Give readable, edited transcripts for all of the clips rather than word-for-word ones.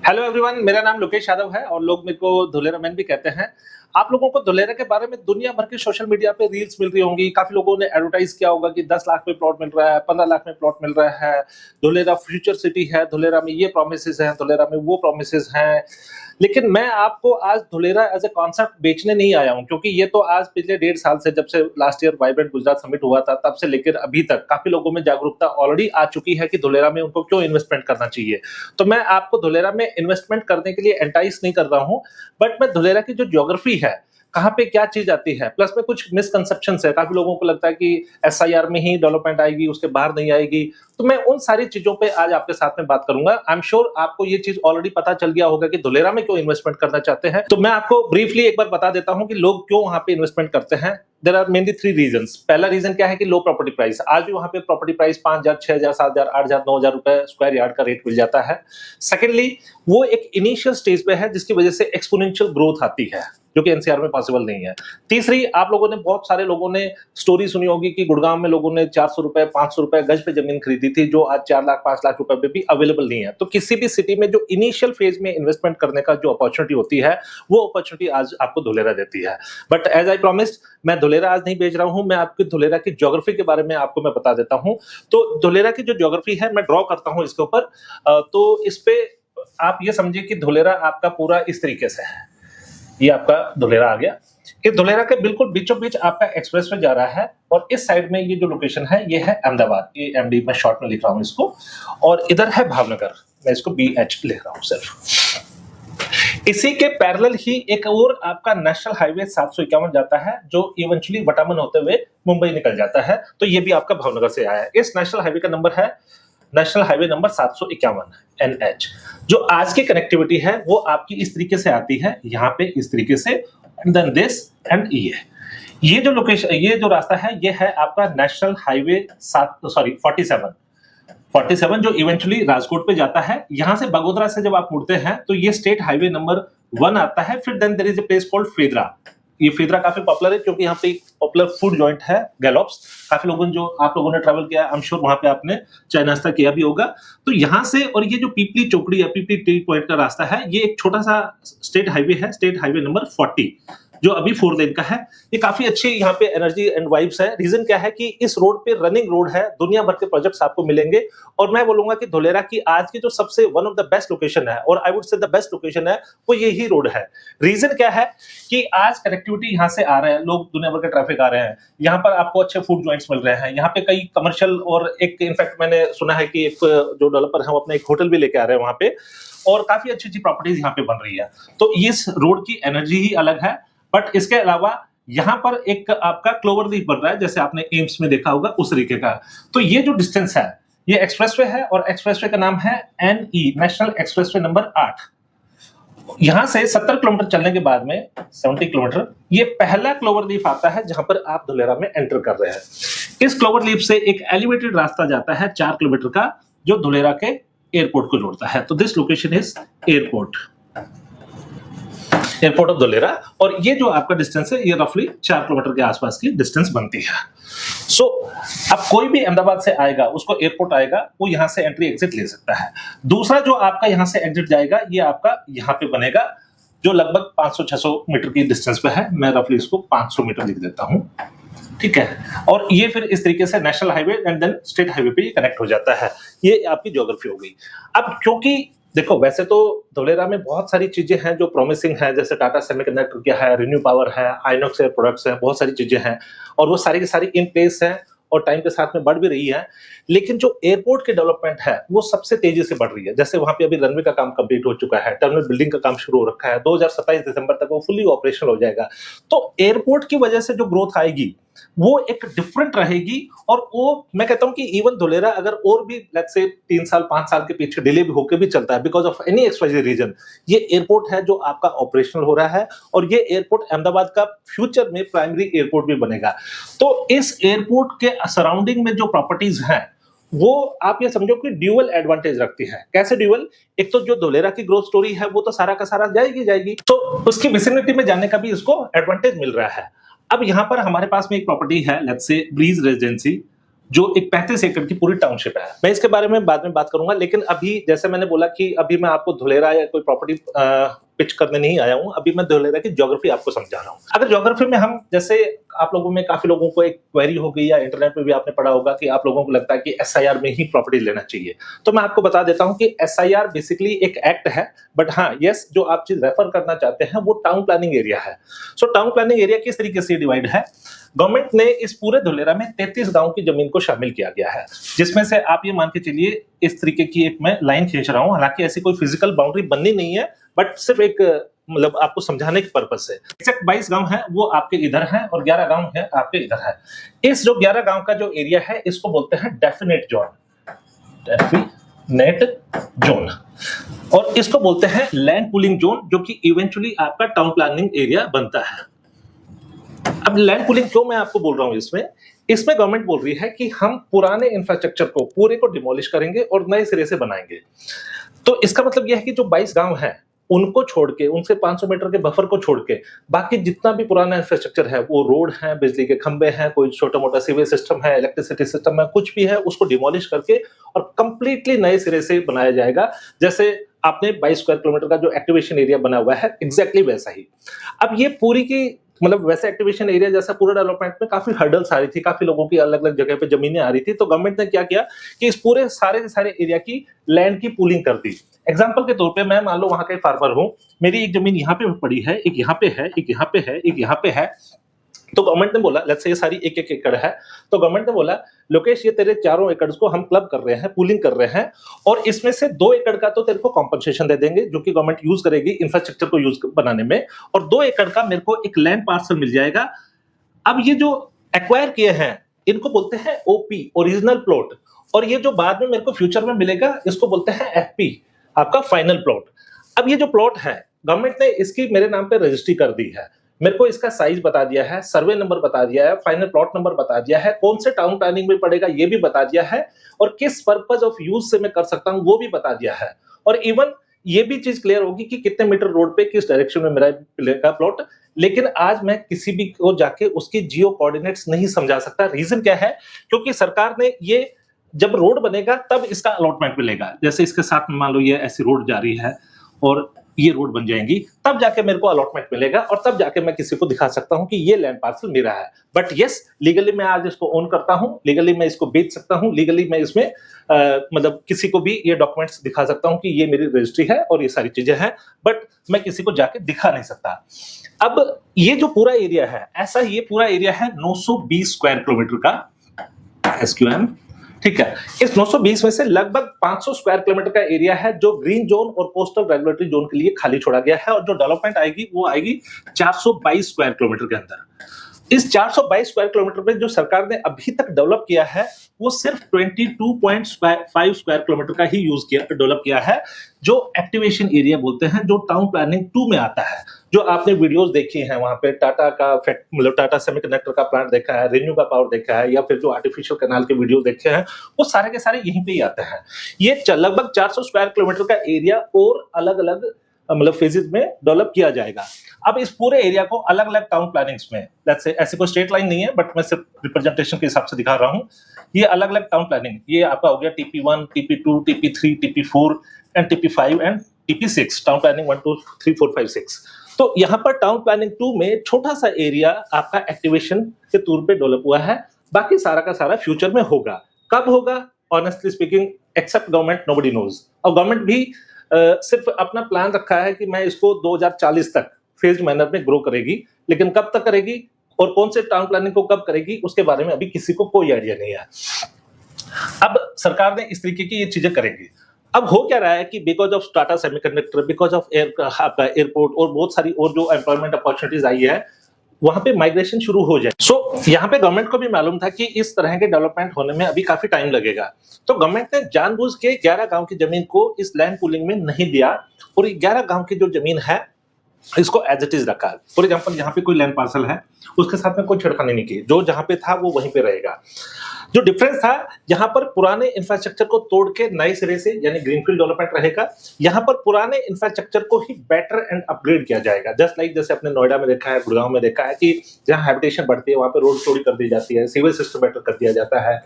Hello everyone, मेरा नाम लोकेश यादव है और लोग मेरे को धुलेरा मैन भी कहते हैं। आप लोगों को धुलेरा के बारे में दुनिया भर के सोशल मीडिया पे रील्स मिल रही होंगी। काफी लोगों ने एडवर्टाइज किया होगा कि 10 लाख में प्लॉट मिल रहा है, 15 लाख में प्लॉट मिल रहा है, धुलेरा फ्यूचर सिटी है, धुलेरा में ये प्रॉमिसेस हैं, धुलेरा में वो प्रॉमिसेस हैं। लेकिन मैं आपको आज धुलेरा एज ए कॉन्सेप्ट बेचने नहीं आया हूं, क्योंकि ये तो आज पिछले 1.5 साल से, जब से last year vibrant Gujarat summit हुआ था, तब से लेकर अभी तक काफी लोगों में जागरूकता ऑलरेडी आ चुकी है कि धुलेरा में उनको क्यों इन्वेस्टमेंट करना चाहिए। तो मैं आपको धुलेरा में इन्वेस्टमेंट करने के लिए एंटाइस नहीं कर रहा हूं, बट मैं धुलेरा की जो ज्योग्राफी है, कहाँ पे क्या चीज आती है, प्लस में कुछ मिसकंसेप्शंस है। काफी लोगों को लगता है कि एसआईआर में ही डेवलपमेंट आएगी, उसके बाहर नहीं आएगी। तो मैं उन सारी चीजों पे आज आपके साथ में बात करूंगा। आई एम श्योर आपको ये चीज ऑलरेडी पता चल गया होगा कि धुलेरा में क्यों इन्वेस्टमेंट करना चाहते हैं। तो मैं आपको ब्रीफली एक बार बता देता हूं कि लोग क्यों वहां पे इन्वेस्टमेंट करते हैं। There are mainly 3 reasons. पहला रीजन क्या है कि लो प्रॉपर्टी प्राइस। आज भी वहां पे प्रॉपर्टी प्राइस 5,000, 6,000, 7,000, 8,000, 9,000 रुपए स्क्वायर यार्ड का रेट मिल जाता है। सेकेंडली, वो एक इनिशियल स्टेज पे है जिसकी वजह से एक्सपोनेंशियल ग्रोथ आती है, जो कि एनसीआर में पॉसिबल नहीं है। तीसरी, आप लोगों ने, बहुत सारे लोगों ने स्टोरी सुनी होगी कि गुड़गांव में लोगों ने 400 रुपए, 500 रुपए गज पे जमीन खरीदी थी, जो आज 4 लाख, 5 लाख रुपए पे भी अवेलेबल नहीं है। तो किसी भी सिटी में जो इनिशियल फेज में इन्वेस्टमेंट करने का जो अपॉर्चुनिटी होती है, वो अपॉर्चुनिटी आज आपको धुलेरा देती है। बट एज आई प्रॉमिस्ड, मैं धुलेरा आज नहीं बेच रहा हूं, मैं आपकी धुलेरा की ज्योग्राफी के बारे में आपको मैं बता देता हूं। तो धुलेरा की जो ज्योग्राफी है, मैं ड्रॉ करता हूं इसके ऊपर। तो इस पे आप ये समझिए कि धुलेरा आपका पूरा इस तरीके से है। ये आपका धुलेरा आ गया। कि धुलेरा के बिल्कुल बीचों बीच आपका एक्सप्रेसवे जा रहा है, और इस साइड में ये जो लोकेशन है, ये है अहमदाबाद। ये एमडी में शॉर्ट में लिख रहा हूं इसको, और इधर है भावनगर, मैं इसको बीएच लिख रहा हूं सिर्फ। इसी के पैरेलल ही एक और आपका नेशनल हाईवे 751 जाता है, जो इवेंचुअली वटामन होते हुए मुंबई निकल जाता है। तो ये भी आपका भावनगर से आया है। इस नेशनल हाईवे का नंबर है नेशनल हाईवे नंबर 751 एनएच। जो आज की कनेक्टिविटी है वो आपकी इस तरीके से आती है, यहाँ पे इस तरीके से, एंड देन दिस एंड ये जो लोकेशन, ये जो रास्ता है, ये है आपका नेशनल हाईवे 47 जो इवेंचुअली राजकोट पे जाता है। यहां से बगोदरा से जब आप मुड़ते हैं तो ये स्टेट हाईवे नंबर 1 आता है। फिर then there is a place called फेदरा। ये फेदरा काफी पॉपुलर है क्योंकि यहाँ पे एक पॉपुलर फूड जॉइंट है, गैलोप्स। काफी लोगों ने, जो आप लोगों ने ट्रैवल किया है, आई एम श्योर वहां पे आपने चाय नाश्ता किया भी होगा। तो यहाँ से, और ये जो पीपली चौकड़ी है, पीपली टी पॉइंट का रास्ता है, ये एक छोटा सा स्टेट हाईवे है, स्टेट हाईवे नंबर 40, जो अभी 4 लेन का है। ये काफी अच्छी यहाँ पे एनर्जी एंड वाइब्स है। रीजन क्या है कि इस रोड पे रनिंग रोड है, दुनिया भर के प्रोजेक्ट्स आपको मिलेंगे। और मैं बोलूंगा कि धुलेरा की आज की जो सबसे one of the best location है, और आई वुड से द बेस्ट लोकेशन है, वो यही रोड है। रीजन क्या है कि आज कनेक्टिविटी यहाँ से आ रहे हैं लोग, दुनिया भर के ट्रैफिक आ रहे हैं, यहाँ पर आपको अच्छे फूड जॉइंट्स मिल रहे हैं, यहाँ पे कई कमर्शियल, और एक इनफैक्ट मैंने सुना है कि एक जो डेवलपर है वो अपना एक होटल भी लेके आ रहे हैं वहां पे, और काफी अच्छी अच्छी प्रॉपर्टीज यहाँ पे बन रही है। तो इस रोड की एनर्जी ही अलग है। बट इसके अलावा यहाँ पर एक आपका क्लोवर लीफ बन रहा है, जैसे आपने एम्स में देखा होगा उस तरीके का। तो ये जो डिस्टेंस है, ये एक्सप्रेसवे है, और एक्सप्रेसवे का नाम है एनई, नेशनल एक्सप्रेसवे नंबर 8। यहां से 70 किलोमीटर चलने के बाद में 70 किलोमीटर, ये पहला क्लोवर लीफ आता है जहां पर आप धुलेरा में एंटर कर रहे हैं। इस क्लोवर लीफ से एक एलिवेटेड रास्ता जाता है 4 किलोमीटर का, जो धुलेरा के एयरपोर्ट को जोड़ता है। तो this location is airport of Dholera. और ये जो आपका डिस्टेंस है, ये रफली 4 किलोमीटर के आसपास की डिस्टेंस बनती है। सो अब कोई भी अहमदाबाद से आएगा, उसको एयरपोर्ट आएगा, वो यहां से एंट्री एग्जिट ले सकता है। दूसरा जो आपका यहां से एग्जिट जाएगा, ये आपका यहां पे बनेगा, जो लगभग 500-600 मीटर की डिस्टेंस पे है। मैं रफली इसको 500 मीटर लिख देता हूं, ठीक है। और ये फिर इस तरीके से national highway and then state highway पे कनेक्ट हो जाता है। ये आपकी ज्योग्राफी हो गई। अब क्योंकि देखो, वैसे तो धुलेरा में बहुत सारी चीजें हैं जो प्रॉमिसिंग है, जैसे टाटा सेमीकंडक्टर क्या है, रिन्यू पावर है, आइनॉक्स एयर प्रोडक्ट्स है, बहुत सारी चीजें हैं, और वो सारी की सारी इन प्लेस है और टाइम के साथ में बढ़ भी रही है। लेकिन जो एयरपोर्ट की डेवलपमेंट है, वो सबसे तेजी से बढ़ रही है। जैसे वहां पे अभी रनवे का काम कंप्लीट हो चुका है, टर्मिनल बिल्डिंग का काम शुरू हो रखा है, 2027 दिसंबर तक वो फुल्ली ऑपरेशनल हो जाएगा। तो एयरपोर्ट की वजह से जो ग्रोथ आएगी, वो एक डिफरेंट रहेगी। और वो मैं कहता हूं कि इवन धुलेरा अगर और भी लेट्स से 3 साल 5 साल के पीछे डिले भी होकर भी चलता है, because of any XYZ reason, ये एयरपोर्ट है जो आपका ऑपरेशनल हो रहा है, और ये एयरपोर्ट अहमदाबाद का फ्यूचर में प्राइमरी एयरपोर्ट भी बनेगा। तो इस एयरपोर्ट के सराउंडिंग में जो प्रॉपर्टीज हैं, वो आप ये समझो कि ड्यूअल एडवांटेज रखती है। कैसे ड्यूअल? एक तो जो धुलेरा की ग्रोथ स्टोरी है, वो तो सारा का सारा जाएगी, तो उसकी विसिनिटी में जाने का भी इसको एडवांटेज मिल रहा है। अब यहां पर हमारे पास में एक प्रॉपर्टी है, लेट्स से ब्रीज रेजिडेंसी, जो एक 35 एकड़ की पूरी टाउनशिप है। मैं इसके बारे में बाद में बात करूंगा, लेकिन अभी जैसे मैंने बोला कि अभी मैं आपको धुलेरा या कोई प्रॉपर्टी पिच करने नहीं आया हूं, अभी मैं धुलेरा की ज्योग्राफी आपको समझा रहा हूं। अगर ज्योग्राफी में हम, जैसे आप लोगों में काफी लोगों को एक क्वेरी हो गई या इंटरनेट पे भी आपने पढ़ा होगा कि आप लोगों को लगता है कि एसआईआर में ही प्रॉपर्टी लेना चाहिए, तो मैं आपको बता देता हूं कि एसआईआर बेसिकली एक एक्ट है, बट हाँ यस, जो आप चीज रेफर करना चाहते हैं वो टाउन प्लानिंग एरिया है। सो टाउन प्लानिंग एरिया किस तरीके से डिवाइड है, गवर्नमेंट ने इस पूरे धुलेरा में 33 गांव की जमीन को शामिल किया गया है, जिसमें से आप ये मान के चलिए इस तरीके की एक मैं लाइन खींच रहा हूं, हालांकि ऐसी कोई फिजिकल बाउंड्री बननी नहीं है, बट सिर्फ एक मतलब आपको समझाने के पर्पस से। एक्जैक्ट 22 गांव है वो आपके इधर है और 11 गांव है आपके इधर है। इस जो 11 गांव का जो एरिया है इसको बोलते हैं डेफिनेट जोन, डेफिनेट जोन, और इसको बोलते हैं लैंड पूलिंग जोन, जो कि इवेंचुअली आपका टाउन प्लानिंग एरिया बनता है। अब लैंड पूलिंग क्यों मैं आपको बोल रहा हूं, इसमें गवर्नमेंट बोल रही है कि हम पुराने इंफ्रास्ट्रक्चर को पूरे को डिमोलिश करेंगे और नए सिरे से बनाएंगे। तो इसका मतलब यह है कि जो 22 गांव हैं उनको छोड़ के, उनसे 500 मीटर के बफर को छोड़ के बाकी जितना भी पुराना इंफ्रास्ट्रक्चर है, वो रोड है, बिजली के खंबे हैं, कोई छोटा मोटा सीवेज सिस्टम है, इलेक्ट्रिसिटी सिस्टम है, कुछ भी है, उसको डिमोलिश करके और कंप्लीटली नए सिरे से बनाया जाएगा। जैसे आपने 22 स्क्वायर किलोमीटर का जो एक्टिवेशन एरिया बना हुआ है, एग्जैक्टली वैसा ही। अब ये पूरी की मतलब वैसे एक्टिवेशन एरिया जैसा पूरा डेवलपमेंट में काफी हर्डल्स आ रही थी, काफी लोगों की अलग अलग जगह पे जमीनें आ रही थी, तो गवर्नमेंट ने क्या किया कि इस पूरे सारे एरिया की लैंड की पूलिंग कर दी। एग्जाम्पल के तौर पे मैं मान लो वहां का फार्मर हूं, मेरी एक जमीन यहाँ पे पड़ी है, एक यहाँ पे है, एक यहाँ पे है, एक यहाँ पे है, तो गवर्नमेंट ने बोला, लेट्स से ये सारी एक एक एकड़ है, तो गवर्नमेंट ने बोला लोकेश ये तेरे चारों एकड़ को हम क्लब कर रहे हैं, पूलिंग कर रहे हैं, और इसमें से 2 एकड़ का तो तेरे को कॉम्पनसेशन दे देंगे जो कि गवर्नमेंट यूज करेगी इंफ्रास्ट्रक्चर को यूज बनाने में, और 2 एकड़ का मेरे को एक लैंड पार्सल मिल जाएगा। अब ये जो एक्वायर किए हैं इनको बोलते हैं ओपी, ओरिजिनल प्लॉट, और ये जो बाद में मेरे को फ्यूचर में मिलेगा इसको बोलते हैं एफपी, आपका फाइनल प्लॉट। अब ये जो प्लॉट है गवर्नमेंट ने इसकी मेरे नाम पे रजिस्ट्री कर दी है, मेरे को इसका साइज बता दिया है, सर्वे नंबर बता दिया है, फाइनल प्लॉट नंबर बता दिया है, कौन से टाउन प्लानिंग में पड़ेगा ये भी बता दिया है, और किस पर्पज ऑफ यूज से मैं कर सकता हूं वो भी बता दिया है, और इवन ये भी चीज क्लियर होगी कि कितने मीटर रोड पे किस डायरेक्शन में मेरा मिलेगा प्लॉट। लेकिन आज मैं किसी भी को जाके उसकी जियो कोऑर्डिनेट्स नहीं समझा सकता। रीजन क्या है, क्योंकि सरकार ने ये जब रोड बनेगा तब इसका अलॉटमेंट मिलेगा। जैसे इसके साथ में मान लो ये ऐसी रोड जा रही है और ये रोड बन जाएंगी, तब जाके मेरे को अलॉटमेंट मिलेगा और तब जाके मैं किसी को दिखा सकता हूं कि ये लैंड पार्सल मेरा है। बट यस, लीगली मैं आज इसको ओन करता हूं, लीगली मैं इसको बेच सकता हूं, लीगली मैं इसमें मतलब किसी को भी ये डॉक्यूमेंट्स दिखा सकता हूं कि ये मेरी रजिस्ट्री है और ये सारी चीजें हैं, बट मैं किसी को जाके दिखा नहीं सकता। अब ये जो पूरा एरिया है, ऐसा ये पूरा एरिया है 920 स्क्वायर किलोमीटर का एसक्यूएम, ठीक है। इस 920 में से लगभग 500 स्क्वायर किलोमीटर का एरिया है जो ग्रीन जोन और कोस्टल रेगुलेटरी जोन के लिए खाली छोड़ा गया है, और जो डेवलपमेंट आएगी वो आएगी 422 स्क्वायर किलोमीटर के अंदर। इस 422 स्क्वायर किलोमीटर में जो सरकार ने अभी तक डेवलप किया है वो सिर्फ 22.5 स्क्वायर किलोमीटर का ही यूज किया, डेवलप किया है, जो एक्टिवेशन एरिया बोलते हैं, जो टाउन प्लानिंग 2 में आता है। जो आपने वीडियोस देखी हैं वहां पे टाटा का मतलब टाटा सेमीकंडक्टर का प्लांट देखा है, रेन्यू का पावर देखा है, या फिर जो आर्टिफिशियल कैनाल के वीडियो देखे हैं, वो सारे के सारे यहीं पे ही आते हैं। ये लगभग 400 स्क्वायर किलोमीटर का एरिया और अलग अलग मतलब फेजेस में डेवलप किया जाएगा। अब इस पूरे एरिया को अलग अलग टाउन प्लानिंग्स में, ऐसे कोई स्ट्रेट लाइन नहीं है, बट मैं सिर्फ रिप्रेजेंटेशन के हिसाब से दिखा रहा हूँ। ये अलग अलग टाउन प्लानिंग, ये आपका हो गया TP1, TP2, TP3, TP4 and TP5 and TP6, town planning 1 2 3 4 5 6। तो यहाँ पर टाउन प्लानिंग 2 में छोटा सा एरिया आपका एक्टिवेशन के तौर पे डेवलप हुआ है, बाकी सारा का सारा फ्यूचर में होगा। कब होगा, honestly speaking except government nobody knows. और गवर्नमेंट भी सिर्फ अपना प्लान रखा है कि मैं इसको 2040 तक फेज मैनर में ग्रो करेगी, लेकिन कब तक करेगी और कौन से टाउन प्लानिंग को कब करेगी उसके बारे में अभी किसी को कोई आइडिया नहीं है। अब सरकार ने इस तरीके की ये चीजें करेंगी। अब हो क्या रहा है कि because of Tata semiconductor, because of आपका एयरपोर्ट और बहुत सारी और जो एम्प्लॉयमेंट अपॉर्चुनिटीज आई है, वहां पे माइग्रेशन शुरू हो जाए। सो यहाँ पे गवर्नमेंट को भी मालूम था कि इस तरह के डेवलपमेंट होने में अभी काफी टाइम लगेगा, तो गवर्नमेंट ने जानबूझ के 11 गांव की जमीन को इस लैंड पूलिंग में नहीं दिया, और 11 गांव की जो जमीन है इसको एज इट इज रखा। फॉर एग्जाम्पल यहाँ पे कोई लैंड पार्सल है, उसके साथ में कोई छिड़खानी नहीं की, जो जहां पे था वो वहीं पे रहेगा। जो डिफरेंस था, यहाँ पर पुराने इंफ्रास्ट्रक्चर को तोड़ के नए सिरे से यानी ग्रीनफील्ड डेवलपमेंट रहेगा, यहाँ पर पुराने इंफ्रास्ट्रक्चर को ही बेटर एंड अपग्रेड किया जाएगा। जस्ट लाइक जैसे अपने नोएडा में देखा है, गुड़गांव में देखा है कि जहाँ हैबिटेशन बढ़ती है वहां पे रोड चौड़ी कर दी जाती है, सीवेज सिस्टम बेटर कर दिया जाता है,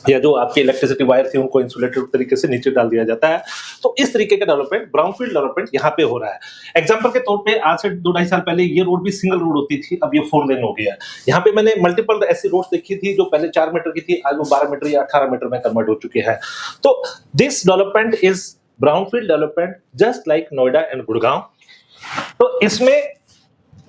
या जो आपकी इलेक्ट्रिसिटी वायर थी उनको इंसुलेटेड तरीके से नीचे डाल दिया जाता है। तो इस तरीके का डेवलपमेंट, ब्राउनफील्ड डेवलपमेंट यहाँ पे हो रहा है। एग्जांपल के तौर पे आज से 2-2.5 साल पहले ये रोड भी सिंगल रोड होती थी, अब ये 4 लेन हो गया है। यहाँ पे मैंने मल्टीपल ऐसी रोड्स देखी थी जो पहले 4 मीटर की थी, आज वो 12 मीटर या 18 मीटर में कन्वर्ट हो चुकी है। तो this development is brownfield development just like Noida and Gurgaon. तो इसमें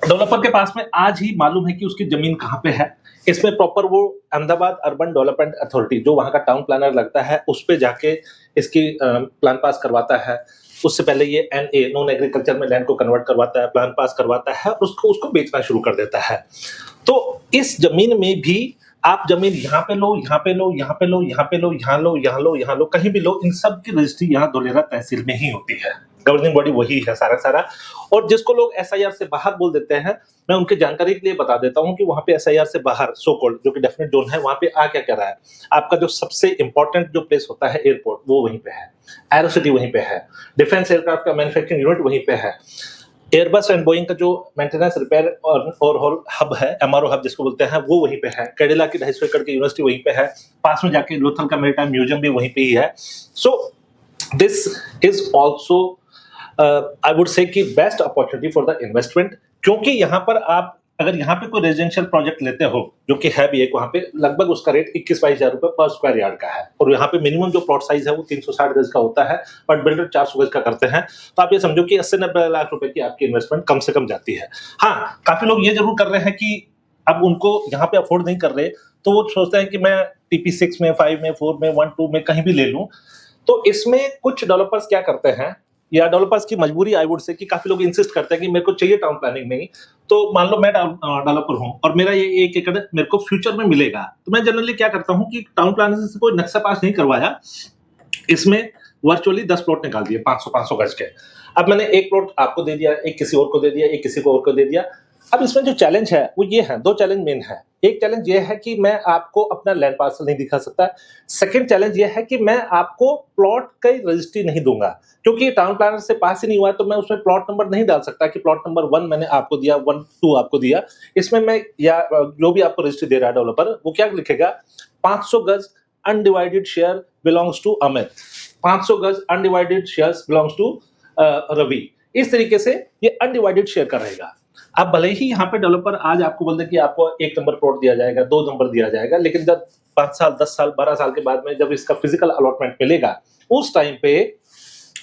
डेवलपर के पास में आज ही मालूम है कि उसकी जमीन कहाँ पे है। इसमें प्रॉपर वो अहमदाबाद अर्बन डेवलपमेंट अथॉरिटी जो वहाँ का टाउन प्लानर लगता है उस पे जाके इसकी प्लान पास करवाता है। उससे पहले ये NA नॉन एग्रीकल्चर में लैंड को कन्वर्ट करवाता है, प्लान पास करवाता है और उसको बेचना शुरू कर देता है। तो इस जमीन में भी आप जमीन यहाँ पे लो, यहाँ पे लो, यहाँ पे लो, यहाँ पे लो, यहाँ लो, यहाँ लो, यहाँ लो, कहीं भी लो, इन सब की रजिस्ट्री यहाँ धोलेरा तहसील में ही होती है। गवर्निंग बॉडी वही है सारा। और जिसको लोग SIR से बाहर बोल देते हैं, मैं उनकी जानकारी के लिए बता देता हूं कि वहां पे SIR से बाहर सो कॉल्ड जो कि डेफिनेट जोन है, वहां पे आ क्या रहा है। आपका जो सबसे इंपॉर्टेंट जो प्लेस होता है एयरपोर्ट, वो वहीं पे है। एरो सिटी वहीं पे है। डिफेंस एयरक्राफ्ट का मैन्युफैक्चरिंग यूनिट वहीं पे है। एयरबस एंड बोइंग का जो मेंटेनेंस रिपेयर और ओवरहॉल हब है, MRO हब जिसको बोलते हैं, वो वहीं पे है। कैडिला की 250 एकड़ की यूनिवर्सिटी वहीं पे है। पास में जाके लोथल का मेरीटाइम म्यूजियम भी वहीं पे ही है। So this is also I would say कि best opportunity for the investment, क्योंकि यहाँ पर आप अगर यहाँ पे कोई रेजिडेंशियल प्रोजेक्ट लेते हो जो कि है भी एक, वहाँ पे लगभग उसका रेट 21-22 हजार रुपए पर स्क्वायर यार्ड का है। और यहाँ पे मिनिमम जो प्लॉट साइज है वो 360 गज का होता है, बट बिल्डर 400 गज का करते हैं। तो आप ये समझो कि 80-90 लाख रुपए की आपकी इन्वेस्टमेंट कम से कम जाती है। हाँ, काफी लोग ये जरूर कर रहे हैं कि अब उनको यहाँ पे अफोर्ड नहीं कर रहे, तो वो सोचते हैं कि मैं TP6 में, 5 में, 4 में, 1, 2 में कहीं भी ले लूं। तो इसमें कुछ डेवलपर्स क्या करते हैं, या डेवलपर्स की मजबूरी आई वुड से कि काफी लोग इंसिस्ट करते हैं कि मेरे को चाहिए टाउन प्लानिंग में ही। तो मान लो मैं डेवलपर हूं और मेरा ये 1 एकड़ मेरे को फ्यूचर में मिलेगा, तो मैं जनरली क्या करता हूं कि टाउन प्लानिंग से कोई नक्शा पास नहीं करवाया, इसमें वर्चुअली 10 प्लॉट निकाल दिए 500-500 गज के। अब मैंने एक प्लॉट आपको दे दिया, एक किसी और को दे दिया, एक किसी को और को दे दिया। अब इसमें जो चैलेंज है वो ये है, 2 चैलेंज मेन है। एक चैलेंज ये है कि मैं आपको अपना लैंड पार्सल नहीं दिखा सकता। सेकंड चैलेंज ये है कि मैं आपको प्लॉट की रजिस्ट्री नहीं दूंगा, क्योंकि टाउन प्लानर से पास ही नहीं हुआ है, तो मैं उसमें प्लॉट नंबर नहीं डाल सकता कि प्लॉट नंबर 1 मैंने आपको दिया, 1, 2 आपको दिया। इसमें मैं या जो भी आपको रजिस्ट्री दे रहा है डेवलपर, वो क्या लिखेगा, 500 गज undivided share belongs to Amit, 500 गज undivided shares belongs to Ravi. इस तरीके से ये अनडिवाइडेड शेयर का रहेगा। अब भले ही यहाँ पे डेवलपर आज आपको बोल दे कि आपको 1 नंबर प्लॉट दिया जाएगा, 2 नंबर दिया जाएगा, लेकिन जब 5 साल, 10 साल, 12 साल के बाद में जब इसका फिजिकल अलॉटमेंट मिलेगा, उस टाइम पे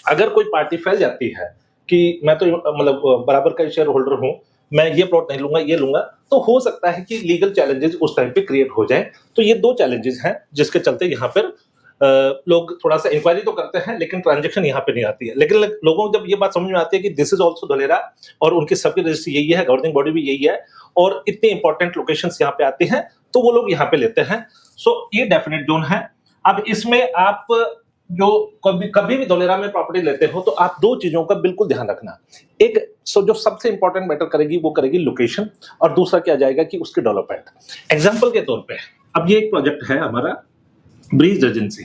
अगर कोई पार्टी फैल जाती है कि मैं तो मतलब बराबर का शेयर होल्डर हूं, मैं ये प्लॉट नहीं लूंगा, ये लूंगा, तो हो सकता है कि लीगल चैलेंजेस उस टाइम पे क्रिएट हो जाए। तो ये 2 चैलेंजेस हैं जिसके चलते यहाँ पर लोग थोड़ा सा इंक्वायरी तो करते हैं, लेकिन ट्रांजैक्शन यहाँ पे नहीं आती है। लेकिन लोगों को जब ये बात समझ में आती है कि दिस इज ऑल्सो धोलेरा और उनकी सबकी रजिस्ट्री यही है, गवर्निंग बॉडी भी यही है और इतनी इंपॉर्टेंट लोकेशंस यहाँ पे आती हैं, तो वो लोग यहाँ पे लेते हैं। सो ये डेफिनेट जोन है। अब इसमें आप जो कभी भी धोलेरा में प्रॉपर्टी लेते हो, तो आप 2 चीजों का बिल्कुल ध्यान रखना। एक जो सबसे इंपॉर्टेंट मैटर करेगी वो करेगी लोकेशन, और दूसरा क्या जाएगा कि उसकी डेवलपमेंट। एग्जाम्पल के तौर पे अब ये एक प्रोजेक्ट है हमारा ब्रीज रेजेंसी।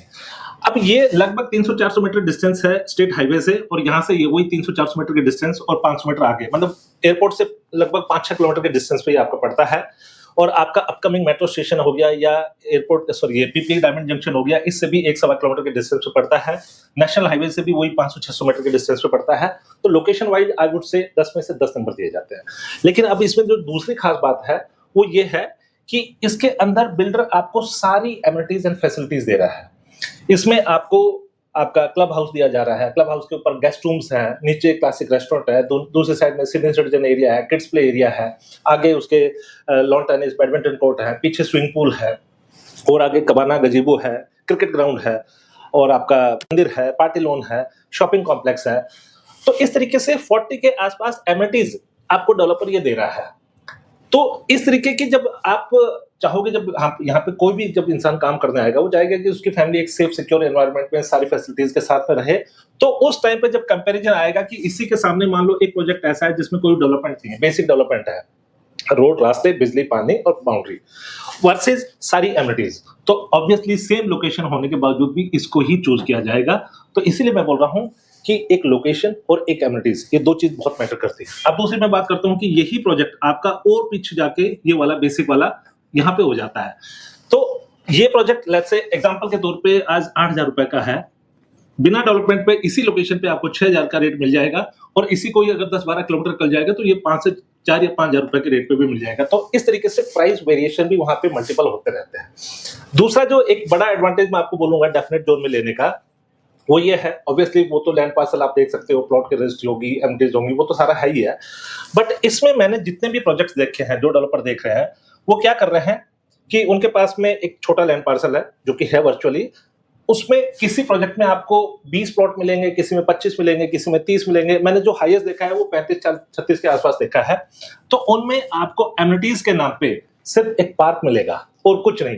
अब ये लगभग 300-400 मीटर डिस्टेंस है स्टेट हाईवे से, और यहाँ से ये वही 300-400 मीटर के डिस्टेंस और 500 मीटर आगे, मतलब एयरपोर्ट से लगभग 5-6 किलोमीटर के डिस्टेंस पे ये आपको पड़ता है। और आपका अपकमिंग मेट्रो स्टेशन हो गया या airport sorry PPA diamond junction हो गया, इससे भी 1-1.25 किलोमीटर के डिस्टेंस पे पड़ता है। नेशनल हाईवे से भी वही 500-600 मीटर के डिस्टेंस पे पड़ता है। तो लोकेशन वाइज आई वुड से 10 में से 10 नंबर दिए जाते हैं। लेकिन अब इसमें जो दूसरी खास बात है वो ये है कि इसके अंदर बिल्डर आपको सारी एमिनिटीज एंड फैसिलिटीज दे रहा है। इसमें आपको आपका क्लब हाउस दिया जा रहा है, क्लब हाउस के ऊपर गेस्ट रूम्स हैं, नीचे क्लासिक रेस्टोरेंट है, दूसरी साइड में सीनियर सिटीजन एरिया है, किड्स प्ले एरिया है, आगे उसके लॉन टेनिस बैडमिंटन कोर्ट है, पीछे स्विमिंग पूल है, और आगे कबाना गजीबो है, क्रिकेट ग्राउंड है, और आपका मंदिर है, पार्टी लॉन है, शॉपिंग कॉम्प्लेक्स है। तो इस तरीके से 40 के आसपास एमिनिटीज आपको डेवलपर ये दे रहा है। तो इस तरीके की जब आप चाहोगे, जब यहाँ पे कोई भी जब इंसान काम करने आएगा, वो चाहेगा कि उसकी फैमिली एक सेफ सिक्योर एनवायरनमेंट में सारी फैसिलिटीज के साथ में रहे। तो उस टाइम पे जब कंपैरिजन आएगा कि इसी के सामने मान लो एक प्रोजेक्ट ऐसा है जिसमें कोई डेवलपमेंट नहीं है, बेसिक डेवलपमेंट है, रोड, रास्ते, बिजली, पानी और बाउंड्री वर्सेस सारी एमिनिटीज, तो ऑब्वियसली सेम लोकेशन होने के बावजूद भी इसको ही चूज किया जाएगा। तो इसीलिए मैं बोल रहा हूँ कि एक लोकेशन और एक एमिनिटीज, ये 2 चीज बहुत मैटर करती है। अब दूसरी मैं बात करता हूँ कि यही प्रोजेक्ट आपका और पीछे जाके ये वाला बेसिक वाला यहाँ पे हो जाता है। तो ये प्रोजेक्ट लेट्स से एग्जांपल के तौर पे आज 8,000 रुपए का है, बिना डेवलपमेंट पे इसी लोकेशन पे आपको 6,000 का रेट मिल जाएगा, और इसी को ही अगर 10-12 किलोमीटर चल जाएगा तो ये 5 से 4 या 5,000 रुपए के रेट पे भी मिल जाएगा। तो इस तरीके से प्राइस वेरिएशन भी वहां पे मल्टीपल होते रहते हैं। दूसरा जो एक बड़ा एडवांटेज मैं आपको बोलूंगा डेफिनेट जोन में लेने का, वो ये है, ऑब्वियसली वो तो लैंड पार्सल आप देख सकते हो, प्लॉट की रजिस्ट्री होगी, एमटीज होंगी, वो तो सारा है ही है। बट इसमें मैंने जितने भी प्रोजेक्ट्स देखे हैं, जो डेवलपर देख रहे हैं, वो क्या कर रहे हैं कि उनके पास में एक छोटा लैंड पार्सल है जो कि है वर्चुअली, उसमें किसी प्रोजेक्ट में आपको 20 प्लॉट मिलेंगे, किसी में 25 मिलेंगे, किसी में 30 मिलेंगे। मैंने जो हाईएस्ट देखा है वो 35-36 के आसपास देखा है। तो उनमें आपको एमिनिटीज के नाम पे सिर्फ एक पार्क मिलेगा और कुछ नहीं।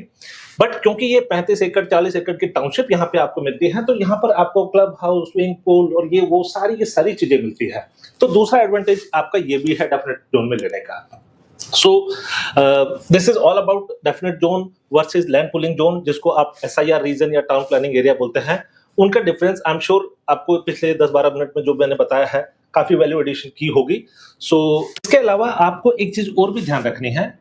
बट क्योंकि ये 35 एकड़ 40 एकड़ की टाउनशिप यहाँ पे आपको मिलती है, तो यहाँ पर आपको क्लब हाउस, स्विमिंग पूल और ये वो सारी चीजें मिलती है। तो दूसरा एडवांटेज आपका ये भी है डेफिनेट जोन में लेने का। So this is all about definite zone versus land pooling zone, जिसको आप SIR रीजन या टाउन प्लानिंग एरिया बोलते हैं। उनका डिफरेंस आई एम श्योर आपको पिछले 10-12 मिनट में जो मैंने बताया है काफी वैल्यू एडिशन की होगी। सो इसके अलावा आपको एक चीज और भी ध्यान रखनी है,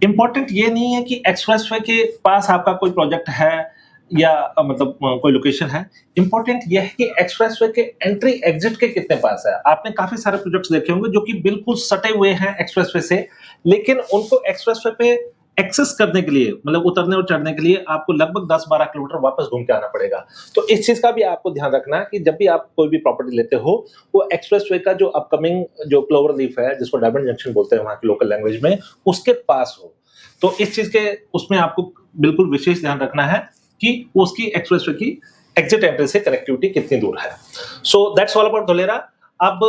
इंपॉर्टेंट ये नहीं है कि एक्सप्रेसवे के पास आपका कोई प्रोजेक्ट है या मतलब कोई लोकेशन है। इंपॉर्टेंट ये है कि एक्सप्रेसवे के एंट्री एग्जिट के कितने पास है। आपने काफी सारे प्रोजेक्ट्स देखे होंगे जो कि बिल्कुल सटे हुए हैं एक्सप्रेसवे से, लेकिन उनको एक्सप्रेसवे पे एक्सेस करने के लिए, मतलब उतरने और चढ़ने के लिए आपको लगभग 10-12 किलोमीटर वापस घूम के आना पड़ेगा। तो इस चीज का भी आपको ध्यान रखना है कि जब भी आप कोई भी प्रॉपर्टी लेते हो, वो एक्सप्रेसवे का जो अपकमिंग जो क्लोवर लीफ है, जिसको डायमंड जंक्शन बोलते हैं वहां की लोकल लैंग्वेज में, उसके पास हो। तो इस चीज के उसमें आपको बिल्कुल विशेष ध्यान रखना है कि उसकी एक्सप्रेसवे की एग्जिट एंट्री से कनेक्टिविटी कितनी दूर है। So that's all about Dholera. अब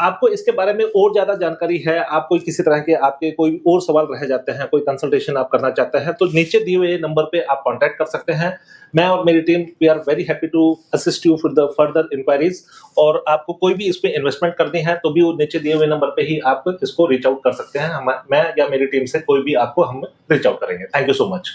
आपको इसके बारे में और ज्यादा जानकारी है, आप कोई किसी तरह के आपके कोई और सवाल रह जाते हैं, कोई कंसल्टेशन आप करना चाहते हैं, तो नीचे दिए हुए नंबर पे आप कांटेक्ट कर सकते हैं। मैं और मेरी team we are very happy to assist you for the further inquiries. और आपको कोई भी इसमें इन्वेस्टमेंट करनी है तो भी वो नीचे दिए हुए नंबर पे ही आप इसको रीच आउट कर सकते हैं। मैं या मेरी टीम से कोई भी आपको हम रीच आउट करेंगे। Thank you so much.